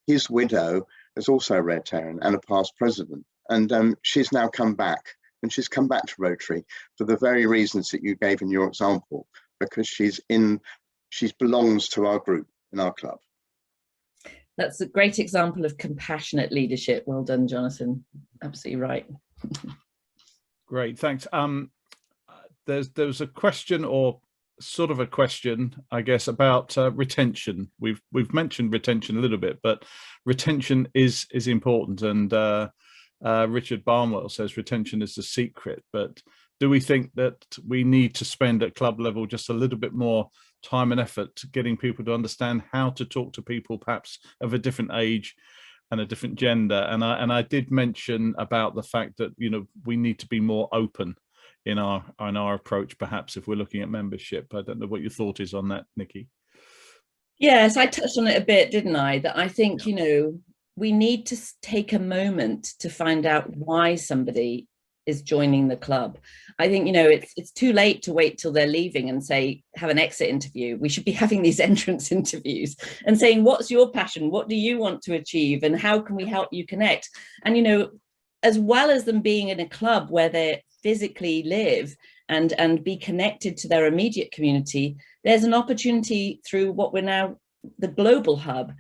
his widow is also a Rotarian and a past president. And she's now come back, and she's come back to Rotary for the very reasons that you gave in your example, because she belongs to our group in our club. That's a great example of compassionate leadership. Well done, Jonathan. Absolutely right. Great, thanks. There's a question, or sort of a question, I guess, about retention. We've mentioned retention a little bit, but retention is important. And Richard Barnwell says retention is the secret. But do we think that we need to spend at club level just a little bit more time and effort getting people to understand how to talk to people perhaps of a different age and a different gender? And I did mention about the fact that, you know, we need to be more open in our approach, perhaps, if we're looking at membership. I don't know what your thought is on that, Nicki. Yes, I touched on it a bit, didn't I? That I think, you know, we need to take a moment to find out why somebody is joining the club. I think, you know, it's too late to wait till they're leaving and say, have an exit interview. We should be having these entrance interviews and saying, what's your passion? What do you want to achieve? And how can we help you connect? And, you know, as well as them being in a club where they physically live and be connected to their immediate community, there's an opportunity through what we're now the global hub,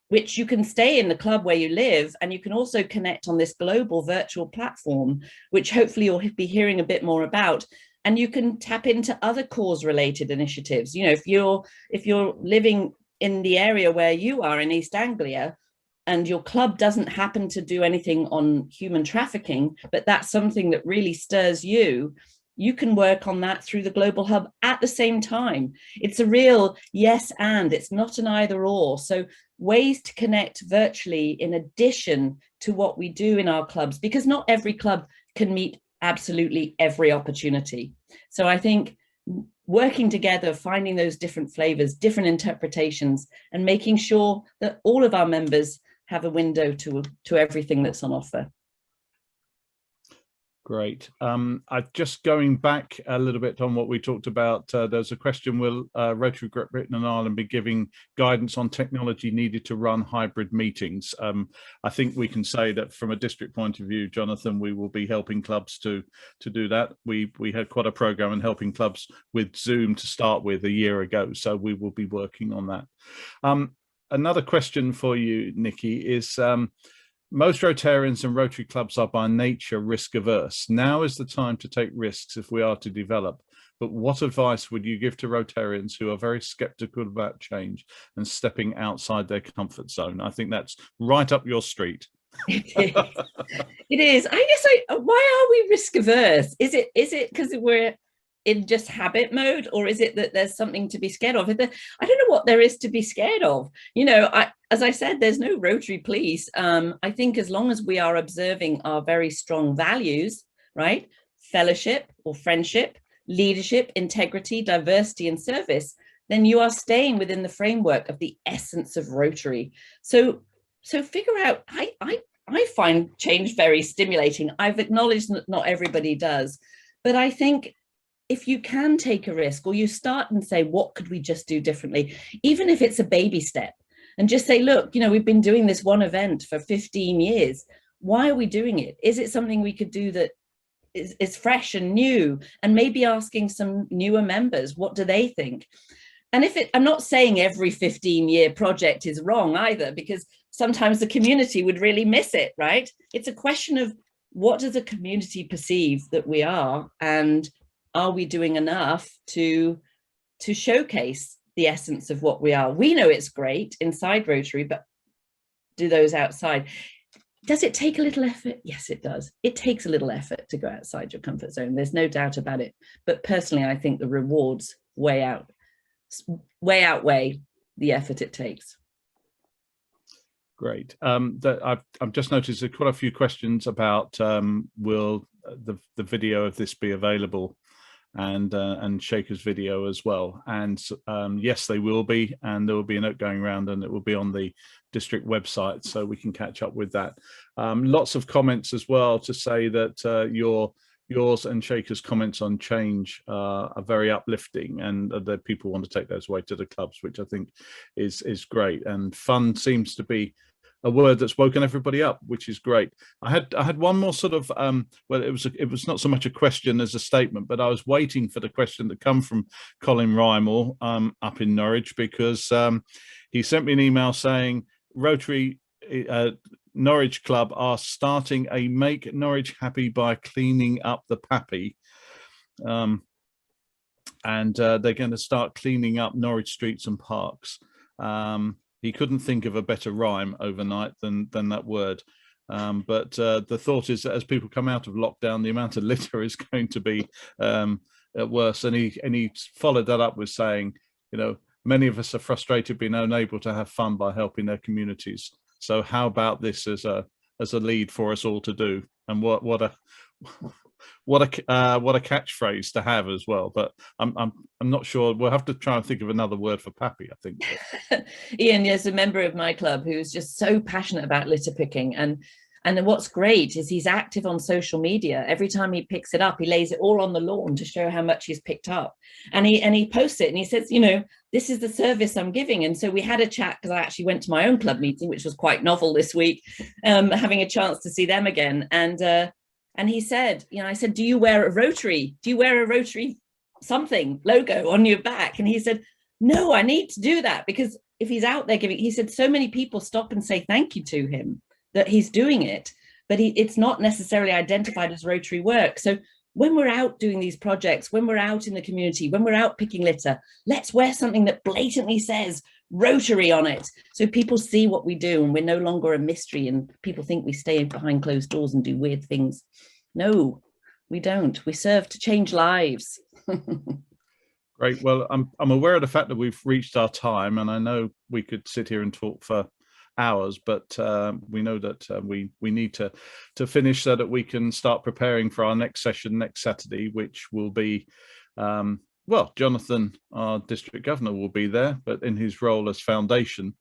which you can stay in the club where you live, and you can also connect on this global virtual platform, which hopefully you'll be hearing a bit more about. And you can tap into other cause related initiatives. You know, if you're living in the area where you are in East Anglia, and your club doesn't happen to do anything on human trafficking, but that's something that really stirs you, you can work on that through the Global Hub at the same time. It's a real yes and, it's not an either or. So ways to connect virtually in addition to what we do in our clubs, because not every club can meet absolutely every opportunity. So I think working together, finding those different flavors, different interpretations, and making sure that all of our members have a window to everything that's on offer. Great. I'm just going back a little bit on what we talked about. There's a question, will Rotary Great Britain and Ireland be giving guidance on technology needed to run hybrid meetings? I think we can say that from a district point of view, Jonathan, we will be helping clubs to do that. We had quite a program in helping clubs with Zoom to start with a year ago, so we will be working on that. Another question for you, Nicki, is most Rotarians and Rotary clubs are by nature risk averse. Now is the time to take risks if we are to develop. But what advice would you give to Rotarians who are very skeptical about change and stepping outside their comfort zone? I think that's right up your street. It is. I guess, why are we risk averse? Is it because we're in just habit mode, or is it that there's something to be scared of? I don't know what there is to be scared of. You know, as I said, there's no Rotary police. I think as long as we are observing our very strong values, right? Fellowship or friendship, leadership, integrity, diversity, and service, then you are staying within the framework of the essence of Rotary. So figure out, I find change very stimulating. I've acknowledged that not everybody does, but I think if you can take a risk, or you start and say, what could we just do differently? Even if it's a baby step, and just say, look, you know, we've been doing this one event for 15 years. Why are we doing it? Is it something we could do that is fresh and new? And maybe asking some newer members, what do they think? And I'm not saying every 15-year project is wrong either, because sometimes the community would really miss it, right? It's a question of, what does the community perceive that we are? And are we doing enough to showcase the essence of what we are. We know it's great inside Rotary, but do those outside. Does it take a little effort? Yes, it does. It takes a little effort to go outside your comfort zone. There's no doubt about it. But personally, I think the rewards way outweigh the effort it takes. Great. I've just noticed there are quite a few questions about will the video of this be available, and Shekhar's video as well. And yes, they will be, and there will be a note going around, and it will be on the district website, so we can catch up with that. Lots of comments as well to say that yours and Shekhar's comments on change are very uplifting, and that people want to take those away to the clubs, which I think is great. And fun seems to be a word that's woken everybody up, which is great. I had one more sort of well, it was not so much a question as a statement, but I was waiting for the question to come from Colin Rymel up in Norwich, because he sent me an email saying Rotary Norwich Club are starting a Make Norwich Happy by Cleaning Up the Pappy, and they're going to start cleaning up Norwich streets and parks. He couldn't think of a better rhyme overnight than that word. But the thought is that as people come out of lockdown, the amount of litter is going to be worse. And he followed that up with saying, you know, many of us are frustrated being unable to have fun by helping their communities. So how about this as a lead for us all to do? And what a catchphrase to have as well. But I'm not sure. We'll have to try and think of another word for Pappy, I think. Ian is a member of my club who's just so passionate about litter picking, and what's great is he's active on social media. Every time he picks it up, he lays it all on the lawn to show how much he's picked up, and he posts it, and he says, you know, this is the service I'm giving. And so we had a chat, because I actually went to my own club meeting, which was quite novel this week, having a chance to see them again. And he said, you know, I said, do you wear a Rotary something logo on your back? And he said, no, I need to do that, because if he's out there giving, he said, so many people stop and say thank you to him that he's doing it, but it's not necessarily identified as Rotary work. So when we're out doing these projects, when we're out in the community, when we're out picking litter, let's wear something that blatantly says Rotary on it, so people see what we do, and we're no longer a mystery and people think we stay behind closed doors and do weird things. No, we don't. We serve to change lives. Great. Well, I'm aware of the fact that we've reached our time, and I know we could sit here and talk for hours, but we know that we need to finish so that we can start preparing for our next session next Saturday, which will be well, Jonathan, our district governor, will be there, but in his role as foundation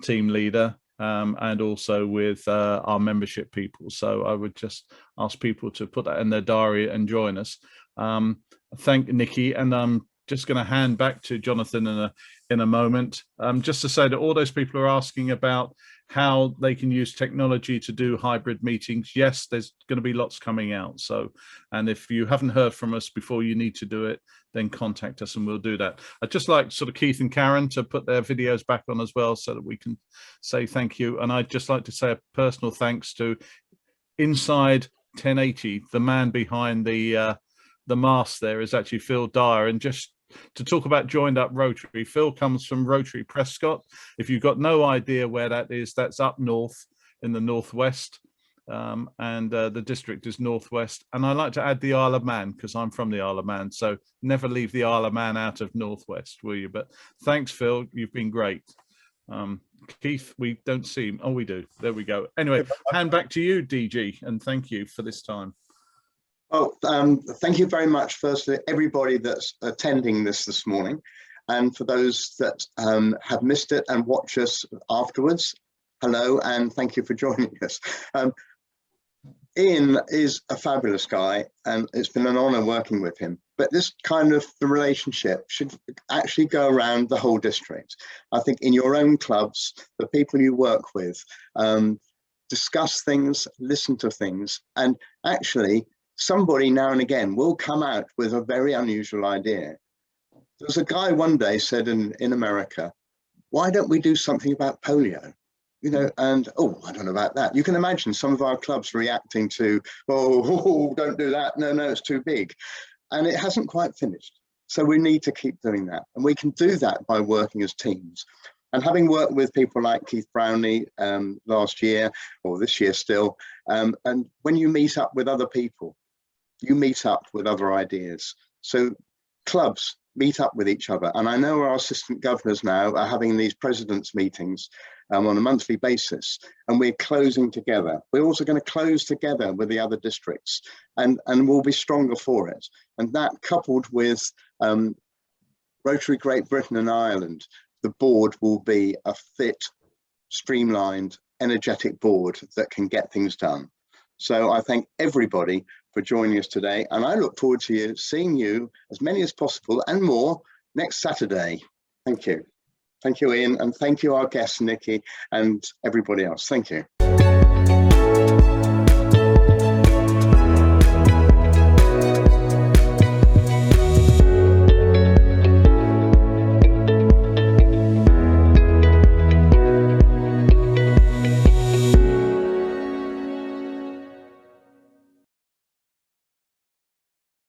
team leader, and also with our membership people. So I would just ask people to put that in their diary and join us. Thank Nicki, and I'm just going to hand back to Jonathan in a moment, just to say that all those people are asking about how they can use technology to do hybrid meetings. Yes, there's going to be lots coming out. So, and if you haven't heard from us before you need to do it, then contact us and we'll do that. I'd just like sort of Keith and Karen to put their videos back on as well, so that we can say thank you. And I'd just like to say a personal thanks to Inside 1080, the man behind the mask there is actually Phil Dyer. And just to talk about Joined Up Rotary, Phil comes from Rotary Prescott. If you've got no idea where that is, that's up north in the northwest, and the district is northwest. And I like to add the Isle of Man, because I'm from the Isle of Man, so never leave the Isle of Man out of northwest, will you? But thanks, Phil, you've been great. Keith, we don't see him. Oh, we do. There we go. Anyway, hand back to you, DG, and thank you for this time. Oh, thank you very much, firstly, everybody that's attending this morning, and for those that have missed it and watch us afterwards, hello, and thank you for joining us. Ian is a fabulous guy, and it's been an honor working with him, but this kind of the relationship should actually go around the whole district. I think in your own clubs, the people you work with, discuss things, listen to things, and actually somebody now and again will come out with a very unusual idea. There was a guy one day said in America, why don't we do something about polio? You know, and oh, I don't know about that. You can imagine some of our clubs reacting to, oh, don't do that. No, it's too big. And it hasn't quite finished. So we need to keep doing that. And we can do that by working as teams. And having worked with people like Keith Brownlee last year, or this year still, and when you meet up with other people, you meet up with other ideas. So clubs meet up with each other. And I know our assistant governors now are having these presidents' meetings on a monthly basis, and we're closing together. We're also going to close together with the other districts, and we'll be stronger for it. And that, coupled with Rotary Great Britain and Ireland, the board will be a fit, streamlined, energetic board that can get things done. So I thank everybody for joining us today, and I look forward to seeing you, as many as possible and more, next Saturday. Thank you. Thank you, Ian, and thank you, our guests, Nicki, and everybody else. Thank you.